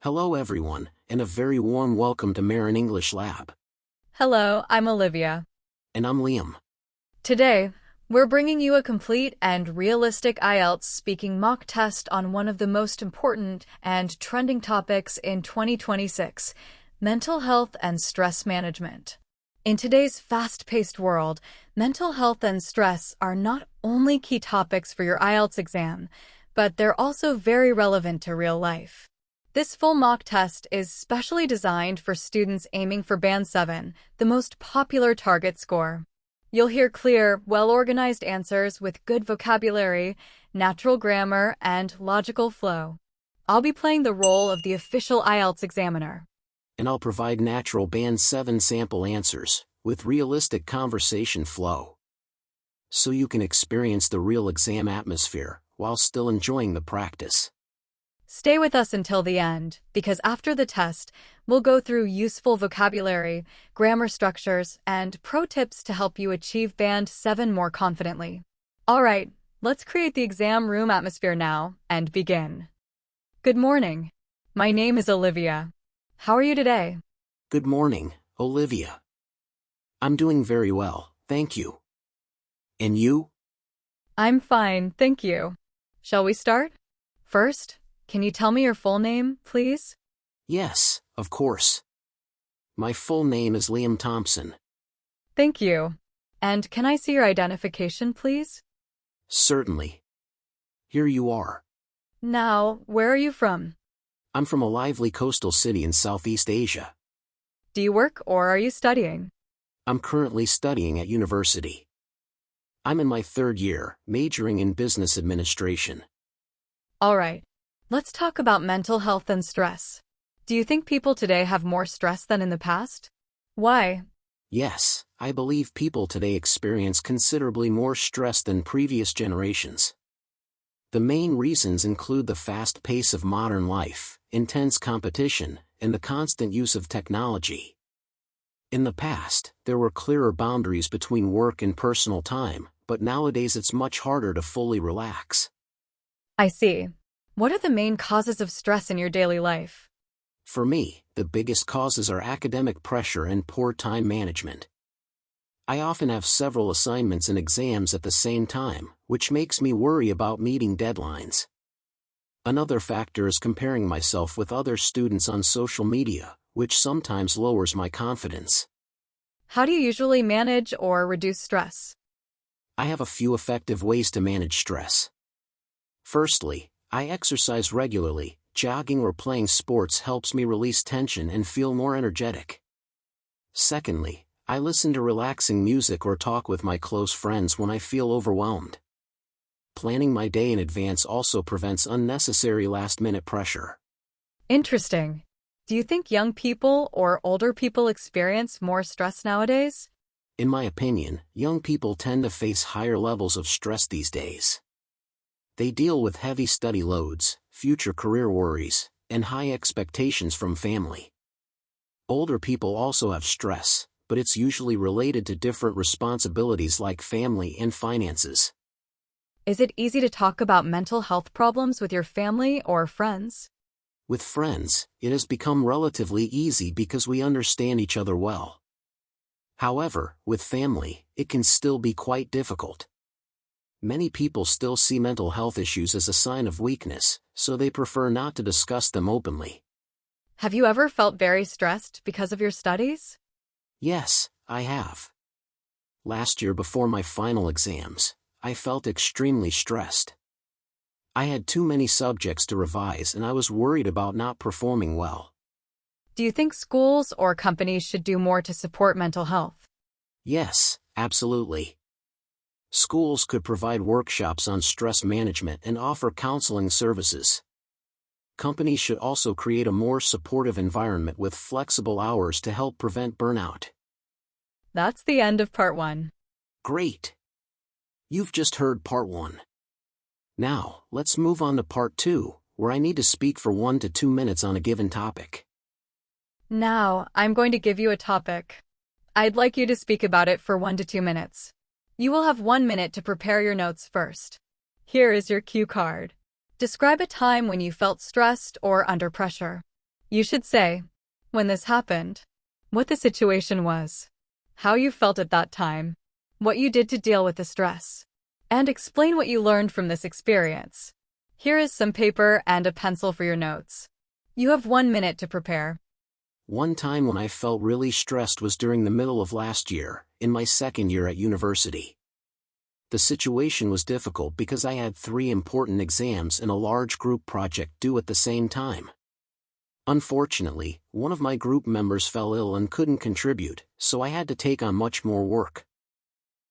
Hello everyone, and a very warm welcome to Marin English Lab. Hello, I'm Olivia. And I'm Liam. Today, we're bringing you a complete and realistic IELTS speaking mock test on one of the most important and trending topics in 2026, mental health and stress management. In today's fast-paced world, mental health and stress are not only key topics for your IELTS exam, but they're also very relevant to real life. This full mock test is specially designed for students aiming for Band 7, the most popular target score. You'll hear clear, well-organized answers with good vocabulary, natural grammar, and logical flow. I'll be playing the role of the official IELTS examiner. And I'll provide natural Band 7 sample answers, with realistic conversation flow. So you can experience the real exam atmosphere, while still enjoying the practice. Stay with us until the end, because after the test, we'll go through useful vocabulary, grammar structures, and pro tips to help you achieve Band 7 more confidently. All right, let's create the exam room atmosphere now and begin. Good morning. My name is Olivia. How are you today? Good morning, Olivia. I'm doing very well, thank you. And you? I'm fine, thank you. Shall we start? First, can you tell me your full name, please? Yes, of course. My full name is Liam Thompson. Thank you. And can I see your identification, please? Certainly. Here you are. Now, where are you from? I'm from a lively coastal city in Southeast Asia. Do you work or are you studying? I'm currently studying at university. I'm in my third year, majoring in business administration. All right. Let's talk about mental health and stress. Do you think people today have more stress than in the past? Why? Yes, I believe people today experience considerably more stress than previous generations. The main reasons include the fast pace of modern life, intense competition, and the constant use of technology. In the past, there were clearer boundaries between work and personal time, but nowadays it's much harder to fully relax. I see. What are the main causes of stress in your daily life? For me, the biggest causes are academic pressure and poor time management. I often have several assignments and exams at the same time, which makes me worry about meeting deadlines. Another factor is comparing myself with other students on social media, which sometimes lowers my confidence. How do you usually manage or reduce stress? I have a few effective ways to manage stress. Firstly, I exercise regularly. Jogging or playing sports helps me release tension and feel more energetic. Secondly, I listen to relaxing music or talk with my close friends when I feel overwhelmed. Planning my day in advance also prevents unnecessary last-minute pressure. Interesting. Do you think young people or older people experience more stress nowadays? In my opinion, young people tend to face higher levels of stress these days. They deal with heavy study loads, future career worries, and high expectations from family. Older people also have stress, but it's usually related to different responsibilities like family and finances. Is it easy to talk about mental health problems with your family or friends? With friends, it has become relatively easy because we understand each other well. However, with family, it can still be quite difficult. Many people still see mental health issues as a sign of weakness, so they prefer not to discuss them openly. Have you ever felt very stressed because of your studies? Yes, I have. Last year before my final exams, I felt extremely stressed. I had too many subjects to revise and I was worried about not performing well. Do you think schools or companies should do more to support mental health? Yes, absolutely. Schools could provide workshops on stress management and offer counseling services. Companies should also create a more supportive environment with flexible hours to help prevent burnout. That's the end of part 1. Great! You've just heard part 1. Now, let's move on to part 2, where I need to speak for 1 to 2 minutes on a given topic. Now, I'm going to give you a topic. I'd like you to speak about it for 1 to 2 minutes. You will have 1 minute to prepare your notes first. Here is your cue card. Describe a time when you felt stressed or under pressure. You should say when this happened, what the situation was, how you felt at that time, what you did to deal with the stress, and explain what you learned from this experience. Here is some paper and a pencil for your notes. You have 1 minute to prepare. One time when I felt really stressed was during the middle of last year, in my second year at university. The situation was difficult because I had 3 important exams and a large group project due at the same time. Unfortunately, one of my group members fell ill and couldn't contribute, so I had to take on much more work.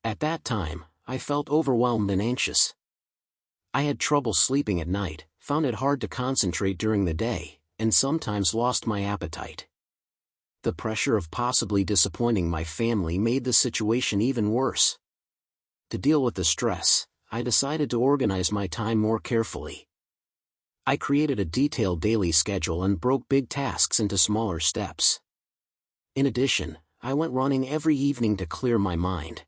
At that time, I felt overwhelmed and anxious. I had trouble sleeping at night, found it hard to concentrate during the day, and sometimes lost my appetite. The pressure of possibly disappointing my family made the situation even worse. To deal with the stress, I decided to organize my time more carefully. I created a detailed daily schedule and broke big tasks into smaller steps. In addition, I went running every evening to clear my mind.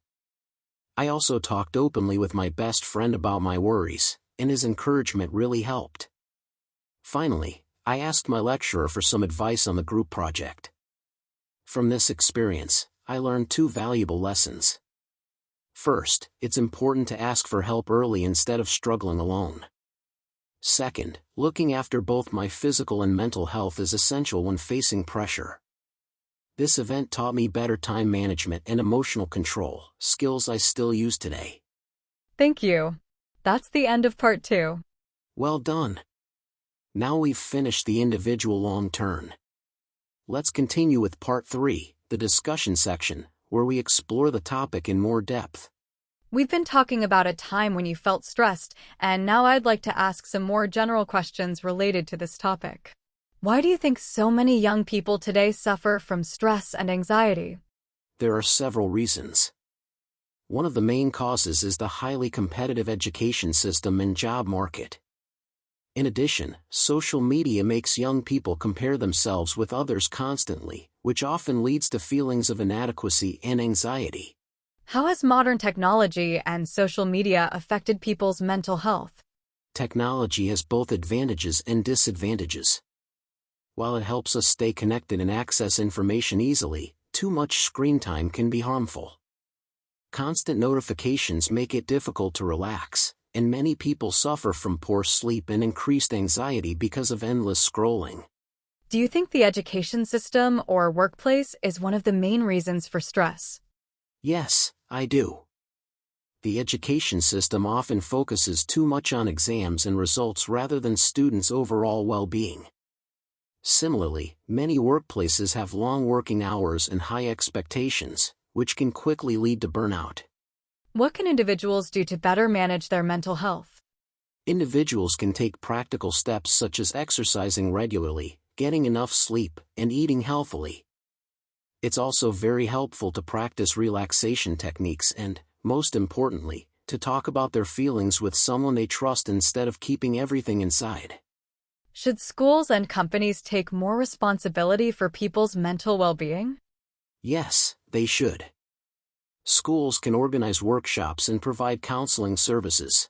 I also talked openly with my best friend about my worries, and his encouragement really helped. Finally, I asked my lecturer for some advice on the group project. From this experience, I learned 2 valuable lessons. First, it's important to ask for help early instead of struggling alone. Second, looking after both my physical and mental health is essential when facing pressure. This event taught me better time management and emotional control, skills I still use today. Thank you. That's the end of part 2. Well done. Now we've finished the individual long turn. Let's continue with part 3, the discussion section, where we explore the topic in more depth. We've been talking about a time when you felt stressed, and now I'd like to ask some more general questions related to this topic. Why do you think so many young people today suffer from stress and anxiety? There are several reasons. One of the main causes is the highly competitive education system and job market. In addition, social media makes young people compare themselves with others constantly, which often leads to feelings of inadequacy and anxiety. How has modern technology and social media affected people's mental health? Technology has both advantages and disadvantages. While it helps us stay connected and access information easily, too much screen time can be harmful. Constant notifications make it difficult to relax, and many people suffer from poor sleep and increased anxiety because of endless scrolling. Do you think the education system or workplace is one of the main reasons for stress? Yes, I do. The education system often focuses too much on exams and results rather than students' overall well-being. Similarly, many workplaces have long working hours and high expectations, which can quickly lead to burnout. What can individuals do to better manage their mental health? Individuals can take practical steps such as exercising regularly, getting enough sleep, and eating healthily. It's also very helpful to practice relaxation techniques and, most importantly, to talk about their feelings with someone they trust instead of keeping everything inside. Should schools and companies take more responsibility for people's mental well-being? Yes, they should. Schools can organize workshops and provide counseling services.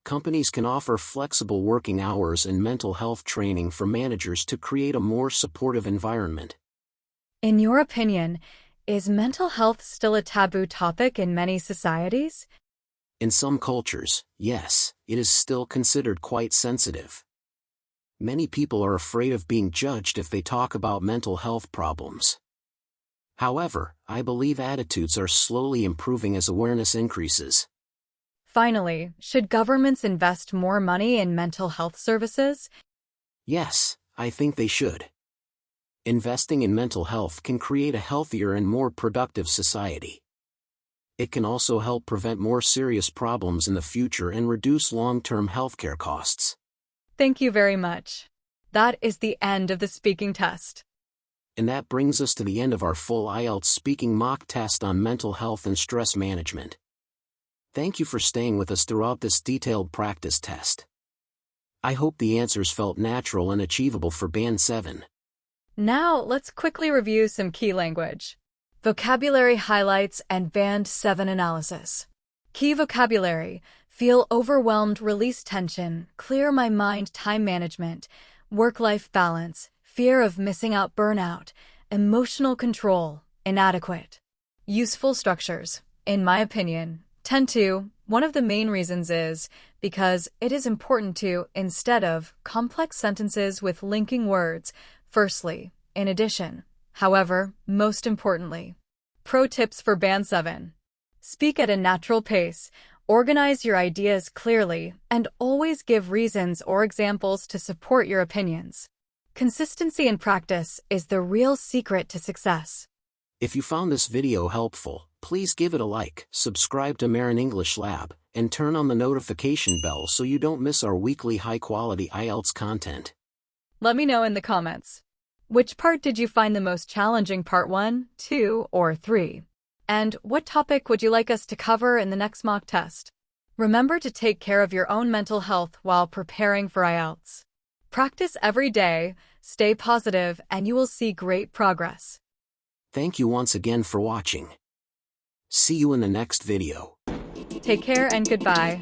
Companies can offer flexible working hours and mental health training for managers to create a more supportive environment. In your opinion, is mental health still a taboo topic in many societies? In some cultures, yes, it is still considered quite sensitive. Many people are afraid of being judged if they talk about mental health problems. However, I believe attitudes are slowly improving as awareness increases. Finally, should governments invest more money in mental health services? Yes, I think they should. Investing in mental health can create a healthier and more productive society. It can also help prevent more serious problems in the future and reduce long-term healthcare costs. Thank you very much. That is the end of the speaking test. And that brings us to the end of our full IELTS speaking mock test on mental health and stress management. Thank you for staying with us throughout this detailed practice test. I hope the answers felt natural and achievable for Band 7. Now, let's quickly review some key language, vocabulary highlights, and Band 7 analysis. Key vocabulary: feel overwhelmed, release tension, clear my mind, time management, work-life balance, fear of missing out, burnout, emotional control, inadequate. Useful structures, in my opinion, tend to. One of the main reasons is because it is important to, instead of, complex sentences with linking words, firstly, in addition. However, most importantly. Pro tips for Band 7. Speak at a natural pace, organize your ideas clearly, and always give reasons or examples to support your opinions. Consistency in practice is the real secret to success. If you found this video helpful, please give it a like, subscribe to Marin English Lab, and turn on the notification bell so you don't miss our weekly high-quality IELTS content. Let me know in the comments. Which part did you find the most challenging, part 1, 2, or 3? And what topic would you like us to cover in the next mock test? Remember to take care of your own mental health while preparing for IELTS. Practice every day, stay positive, and you will see great progress. Thank you once again for watching. See you in the next video. Take care and goodbye.